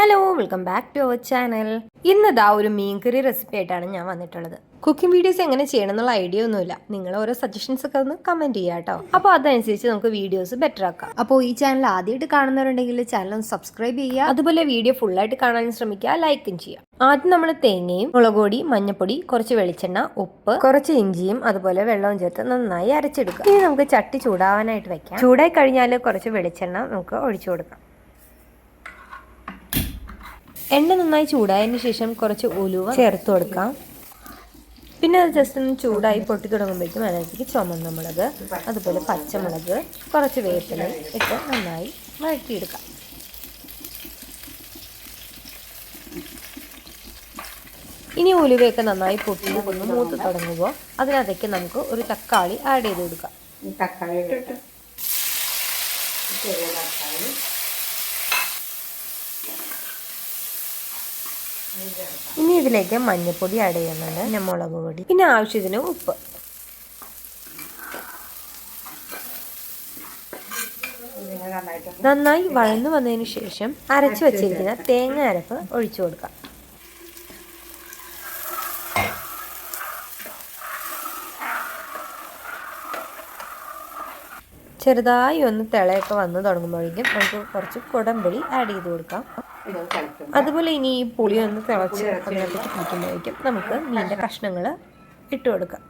Hello, welcome back to our channel. ഇന്നിതാ ഒരു മീൻകറി റെസിപ്പി ആയിട്ടാണ് ഞാൻ വന്നിട്ടുള്ളത്. കുക്കിംഗ് വീഡിയോസ് എങ്ങനെ ചെയ്യണം എന്നുള്ള ഐഡിയ ഒന്നുമില്ല. നിങ്ങൾ ഓരോ സജഷൻസ് ഒക്കെ ഒന്ന് കമന്റ് ചെയ്യാം കേട്ടോ. അപ്പോൾ അതനുസരിച്ച് നമുക്ക് വീഡിയോസ് ബെറ്റർ ആക്കാം. അപ്പോൾ ഈ ചാനൽ ആദ്യമായിട്ട് കാണുന്നവരുണ്ടെങ്കിൽ ചാനൽ ഒന്ന് സബ്സ്ക്രൈബ് ചെയ്യുക. അതുപോലെ വീഡിയോ ഫുള്ളായിട്ട് കാണാൻ ശ്രമിക്കുക, ലൈക്കും ചെയ്യുക. ആദ്യം നമ്മൾ തേങ്ങയും മുളക് പൊടി, മഞ്ഞപ്പൊടി, കുറച്ച് വെളിച്ചെണ്ണ, ഉപ്പ്, കുറച്ച് ഇഞ്ചിയും അതുപോലെ വെള്ളവും ചേർത്ത് നന്നായി അരച്ചെടുക്കുക. ഇനി നമുക്ക് ചട്ടി ചൂടാവാനായിട്ട് വെക്കാം. ചൂടായി കഴിഞ്ഞാൽ കുറച്ച് വെളിച്ചെണ്ണ നമുക്ക് ഒഴിച്ചു കൊടുക്കാം. എണ്ണ നന്നായി ചൂടായതിന് ശേഷം കുറച്ച് ഉലുവ ചേർത്ത് കൊടുക്കാം. പിന്നെ അത് ജസ്റ്റ് ഒന്ന് ചൂടായി പൊട്ടി തുടങ്ങുമ്പോഴേക്കും അതിനകത്തേക്ക് ചുമന്ന മുളക്, അതുപോലെ പച്ചമുളക്, കുറച്ച് വേപ്പില ഇട്ട് നന്നായി വഴറ്റിയെടുക്കാം. ഇനി ഉലുവയൊക്കെ നന്നായി പൊട്ടി ഒന്ന് മൂത്ത് തുടങ്ങുമ്പോൾ അതിനകത്തേക്ക് നമുക്ക് ഒരു തക്കാളി ആഡ് ചെയ്ത് കൊടുക്കാം. ഇനി ഇതിലേക്ക് മഞ്ഞൾപ്പൊടി ആഡ് ചെയ്യുന്നുണ്ട്, പിന്നെ മുളക് പൊടി, പിന്നെ ആവശ്യത്തിന് ഉപ്പ്. നന്നായി വഴന്നു വന്നതിന് ശേഷം അരച്ചു വച്ചിരിക്കുന്ന തേങ്ങ അരപ്പ് ഒഴിച്ചു കൊടുക്കാം. ചെറുതായി ഒന്ന് തിളയൊക്കെ വന്ന് തുടങ്ങുമ്പോഴേക്കും നമുക്ക് കുറച്ച് കുടംപുളി ആഡ് ചെയ്ത് കൊടുക്കാം. അതുപോലെ ഇനി ഈ പുളി ഒന്ന് തിളച്ച് അതിനകത്തേക്ക് പിടിക്കുമ്പോഴേക്കും നമുക്ക് മീനിൻ്റെ കഷ്ണങ്ങൾ ഇട്ട് കൊടുക്കാം.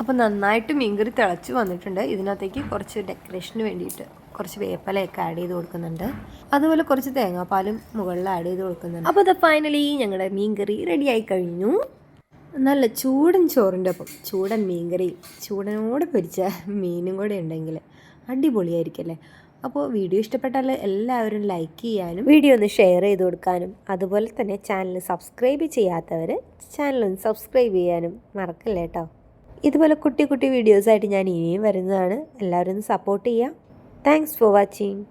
അപ്പോൾ നന്നായിട്ട് മീൻകറി തിളച്ച് വന്നിട്ടുണ്ട്. ഇതിനകത്തേക്ക് കുറച്ച് ഡെക്കറേഷന് വേണ്ടിയിട്ട് കുറച്ച് വേപ്പിലയൊക്കെ ആഡ് ചെയ്ത് കൊടുക്കുന്നുണ്ട്. അതുപോലെ കുറച്ച് തേങ്ങാപ്പാലും മുകളിൽ ആഡ് ചെയ്ത് കൊടുക്കുന്നുണ്ട്. അപ്പോൾ അത് ഫൈനലി ഞങ്ങളുടെ മീൻകറി റെഡിയായി കഴിഞ്ഞു. നല്ല ചൂടൻ ചോറിൻ്റെ ഒപ്പം ചൂടൻ മീൻകറി, ചൂടനോട് പൊരിച്ച മീനും കൂടെ ഉണ്ടെങ്കിൽ അടിപൊളിയായിരിക്കും. അപ്പോൾ വീഡിയോ ഇഷ്ടപ്പെട്ടാൽ എല്ലാവരും ലൈക്ക് ചെയ്യാനും വീഡിയോ ഒന്ന് ഷെയർ ചെയ്ത് കൊടുക്കാനും അതുപോലെ തന്നെ ചാനൽ സബ്സ്ക്രൈബ് ചെയ്യാത്തവർ ചാനലൊന്ന് സബ്സ്ക്രൈബ് ചെയ്യാനും മറക്കല്ലേ കേട്ടോ. ഇതുപോലെ കുട്ടി കുട്ടി വീഡിയോസായിട്ട് ഞാൻ ഇനിയും വരുന്നതാണ്. എല്ലാവരും ഒന്ന് സപ്പോർട്ട് ചെയ്യുക. Thanks for watching.